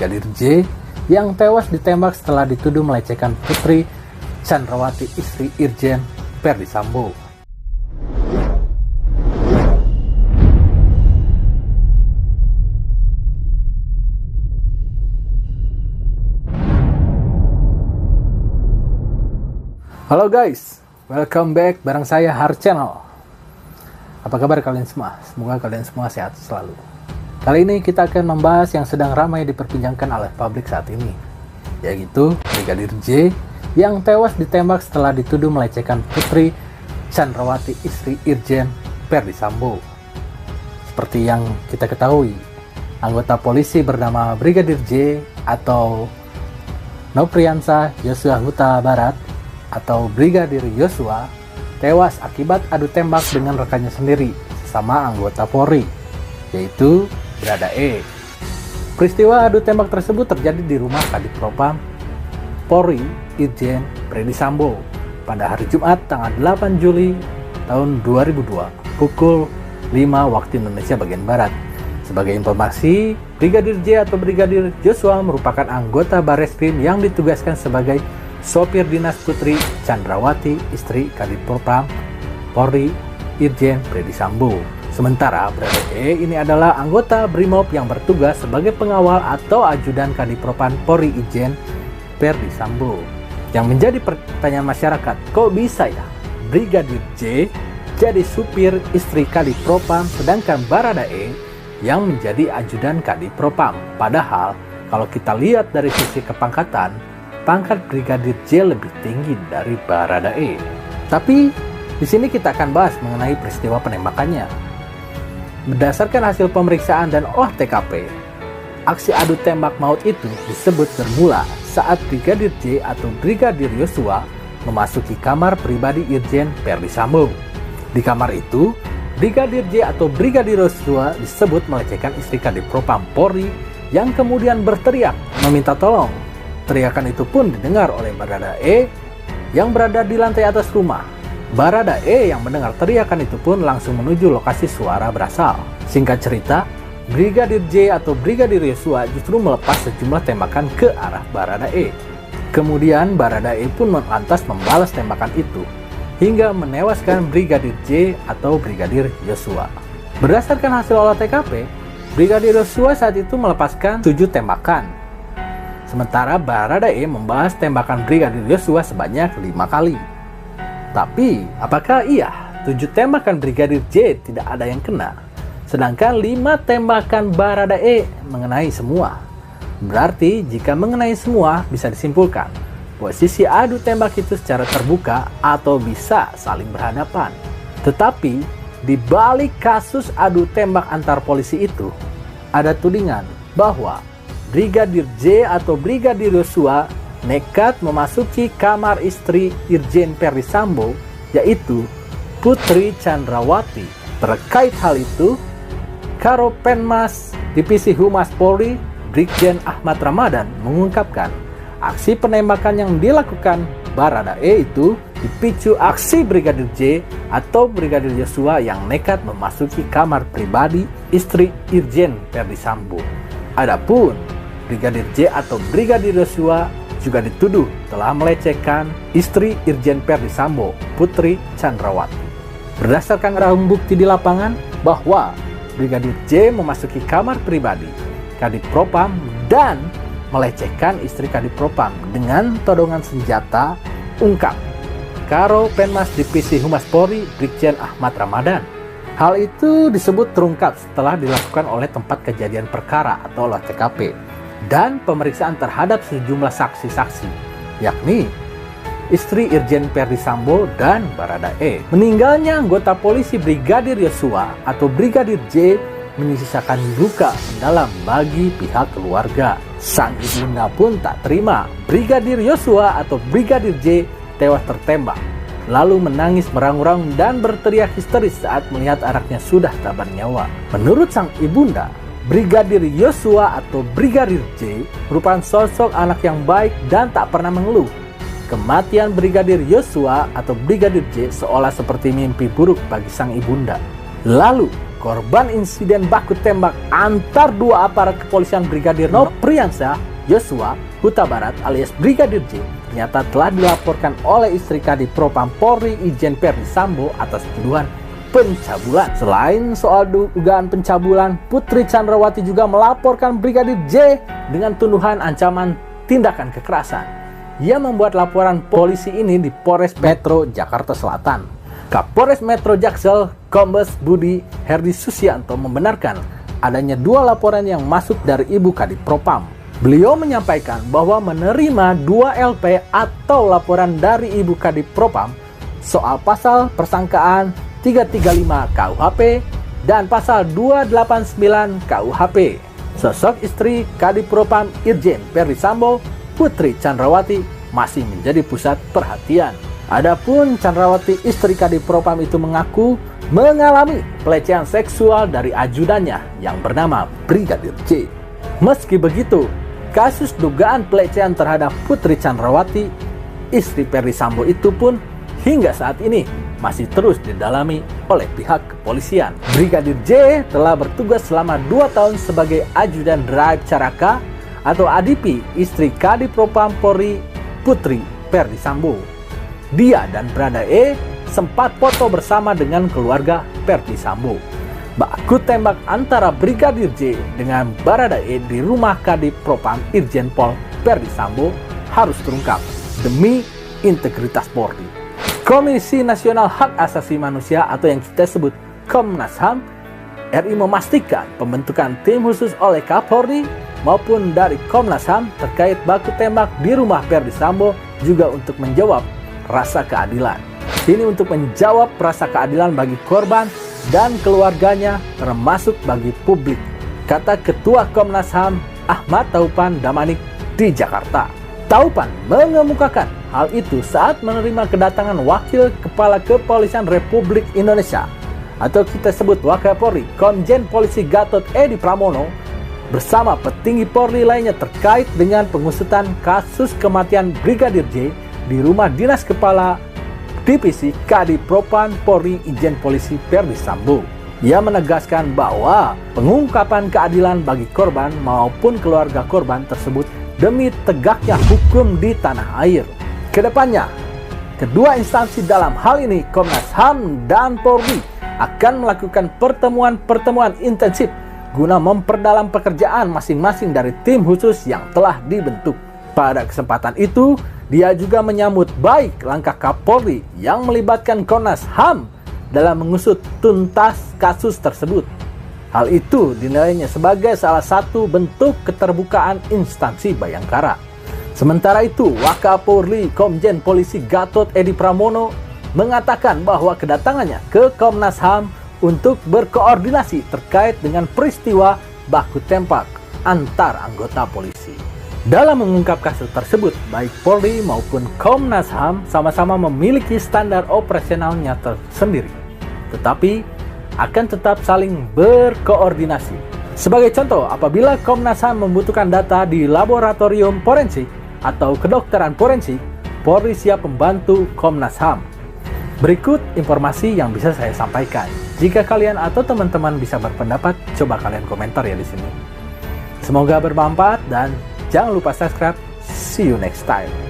Brigadir J yang tewas ditembak setelah dituduh melecehkan Putri Chandrawati, istri Irjen Verdi Sambo. Halo guys, welcome back bareng saya Har Channel. Apa kabar kalian semua? Semoga kalian semua sehat selalu. Kali ini kita akan membahas yang sedang ramai diperbincangkan oleh publik saat ini, yaitu Brigadir J yang tewas ditembak setelah dituduh melecehkan Putri Chandrawati, istri Irjen Verdi Sambo. Seperti yang kita ketahui, anggota polisi bernama Brigadir J atau Nopriansah Yosua Huta Barat atau Brigadir Yosua tewas akibat adu tembak dengan rekannya sendiri sesama anggota Polri, yaitu Barada E. Peristiwa adu tembak tersebut terjadi di rumah Kadif Propam Polri Irjen Verdi Sambo pada hari Jumat tanggal 8 Juli tahun 2002 pukul 5 waktu Indonesia bagian Barat. Sebagai informasi, Brigadir J atau Brigadir Yosua merupakan anggota Barreskrim yang ditugaskan sebagai sopir dinas Putri Chandrawati, istri Kadif Propam Polri Irjen Verdi Sambo. Sementara Barada E ini adalah anggota Brimob yang bertugas sebagai pengawal atau ajudan Kadif Propam Polri Irjen Verdi Sambo. Yang menjadi pertanyaan masyarakat, kok bisa ya Brigadir J jadi supir istri Kadif Propam sedangkan Barada E yang menjadi ajudan Kadif Propam? Padahal kalau kita lihat dari sisi kepangkatan, pangkat Brigadir J lebih tinggi dari Barada E. Tapi di sini kita akan bahas mengenai peristiwa penembakannya. Berdasarkan hasil pemeriksaan dan olah TKP, aksi adu tembak maut itu disebut bermula saat Brigadir J atau Brigadir Yosua memasuki kamar pribadi Irjen Verdi Sambo. Di kamar itu, Brigadir J atau Brigadir Yosua disebut melecehkan istri Kadif Propam Polri yang kemudian berteriak meminta tolong. Teriakan itu pun didengar oleh Barada E yang berada di lantai atas rumah. Barada E yang mendengar teriakan itu pun langsung menuju lokasi suara berasal. Singkat cerita, Brigadir J atau Brigadir Yosua justru melepas sejumlah tembakan ke arah Barada E. Kemudian Barada E pun lantas membalas tembakan itu hingga menewaskan Brigadir J atau Brigadir Yosua. Berdasarkan hasil olah TKP, Brigadir Yosua saat itu melepaskan 7 tembakan. Sementara Barada E membahas tembakan Brigadir Yosua sebanyak 5 kali. Tapi, apakah iya 7 tembakan Brigadir J tidak ada yang kena, sedangkan 5 tembakan Barada E mengenai semua? Berarti jika mengenai semua bisa disimpulkan posisi adu tembak itu secara terbuka atau bisa saling berhadapan. Tetapi di balik kasus adu tembak antar polisi itu ada tudingan bahwa Brigadir J atau Brigadir Yosua nekat memasuki kamar istri Irjen Verdi Sambo, yaitu Putri Chandrawati. Terkait hal itu, Karopenmas Divisi Humas Polri Brigjen Ahmad Ramadan mengungkapkan aksi penembakan yang dilakukan Barada E itu dipicu aksi Brigadir J atau Brigadir Yosua yang nekat memasuki kamar pribadi istri Irjen Verdi Sambo. Adapun Brigadir J atau Brigadir Yosua juga dituduh telah melecehkan istri Irjen Verdi Sambo, Putri Chandrawati. Berdasarkan barang bukti di lapangan bahwa Brigadir J memasuki kamar pribadi Kadif Propam dan melecehkan istri Kadif Propam dengan todongan senjata, ungkap Karopenmas Divisi Humas Polri Brigjen Ahmad Ramadan. Hal itu disebut terungkap setelah dilakukan oleh tempat kejadian perkara atau olah TKP dan pemeriksaan terhadap sejumlah saksi-saksi, yakni istri Irjen Verdi Sambo dan Barada E. Meninggalnya anggota polisi Brigadir Yosua atau Brigadir J menyisakan duka mendalam bagi pihak keluarga. Sang ibunda pun tak terima Brigadir Yosua atau Brigadir J tewas tertembak, lalu menangis merang-rang dan berteriak histeris saat melihat anaknya sudah tak bernyawa. Menurut sang ibunda, Brigadir Yosua atau Brigadir J merupakan sosok anak yang baik dan tak pernah mengeluh. Kematian Brigadir Yosua atau Brigadir J seolah seperti mimpi buruk bagi sang ibunda. Lalu, korban insiden baku tembak antar dua aparat kepolisian Brigadir Nopriansyah Yosua Huta Barat alias Brigadir J ternyata telah dilaporkan oleh istri Kadif Propam Polri Irjen Verdi Sambo atas tuduhan pencabulan. Selain soal dugaan pencabulan, Putri Chandrawati juga melaporkan Brigadir J dengan tuduhan ancaman tindakan kekerasan. Ia membuat laporan polisi ini di Polres Metro Jakarta Selatan. Kapolres Metro Jaksel, Kombes Budi Herdi Susianto membenarkan adanya dua laporan yang masuk dari Ibu Kadif Propam. Beliau menyampaikan bahwa menerima 2 LP atau laporan dari Ibu Kadif Propam soal pasal persangkaan 335 KUHP dan pasal 289 KUHP. Sosok istri Kadif Propam Irjen Verdi Sambo, Putri Chandrawati, masih menjadi pusat perhatian. Adapun Chandrawati, istri Kadif Propam itu mengaku mengalami pelecehan seksual dari ajudannya yang bernama Brigadir J. Meski begitu, kasus dugaan pelecehan terhadap Putri Chandrawati, istri Verdi Sambo itu pun hingga saat ini masih terus didalami oleh pihak kepolisian. Brigadir J telah bertugas selama 2 tahun sebagai ajudan drive Caraka atau ADP istri Kadif Propam Polri Putri Verdi Sambo. Dia dan Brada E sempat foto bersama dengan keluarga Verdi Sambo. Baku tembak antara Brigadir J dengan Barada E di rumah Kadif Propam Irjen Pol Verdi Sambo harus terungkap demi integritas Polri. Komisi Nasional Hak Asasi Manusia atau yang kita sebut Komnas HAM RI memastikan pembentukan tim khusus oleh Kapolri maupun dari Komnas HAM terkait baku tembak di rumah Verdi Sambo juga untuk menjawab rasa keadilan. Ini untuk menjawab rasa keadilan bagi korban dan keluarganya termasuk bagi publik, kata Ketua Komnas HAM Ahmad Taupan Damanik di Jakarta. Taupan mengemukakan hal itu saat menerima kedatangan Wakil Kepala Kepolisian Republik Indonesia atau kita sebut Wakapolri Komjen Polisi Gatot Edi Pramono bersama petinggi Polri lainnya terkait dengan pengusutan kasus kematian Brigadir J di rumah dinas Kepala Divisi Kadif Propam Polri Irjen Polisi Verdi Sambo. Ia menegaskan bahwa pengungkapan keadilan bagi korban maupun keluarga korban tersebut demi tegaknya hukum di tanah air. Kedepannya, kedua instansi dalam hal ini Komnas HAM dan Polri akan melakukan pertemuan-pertemuan intensif guna memperdalam pekerjaan masing-masing dari tim khusus yang telah dibentuk. Pada kesempatan itu, dia juga menyambut baik langkah Kapolri yang melibatkan Komnas HAM dalam mengusut tuntas kasus tersebut. Hal itu dinilainya sebagai salah satu bentuk keterbukaan instansi Bayangkara. Sementara itu, Wakapolri Komjen Polisi Gatot Edi Pramono mengatakan bahwa kedatangannya ke Komnas HAM untuk berkoordinasi terkait dengan peristiwa baku tembak antar anggota polisi. Dalam mengungkap kasus tersebut, baik Polri maupun Komnas HAM sama-sama memiliki standar operasionalnya tersendiri, tetapi akan tetap saling berkoordinasi. Sebagai contoh, apabila Komnas HAM membutuhkan data di laboratorium forensik atau kedokteran forensik, Polri siap membantu Komnas HAM. Berikut informasi yang bisa saya sampaikan. Jika kalian atau teman-teman bisa berpendapat, coba kalian komentar ya di sini. Semoga bermanfaat dan jangan lupa subscribe. See you next time.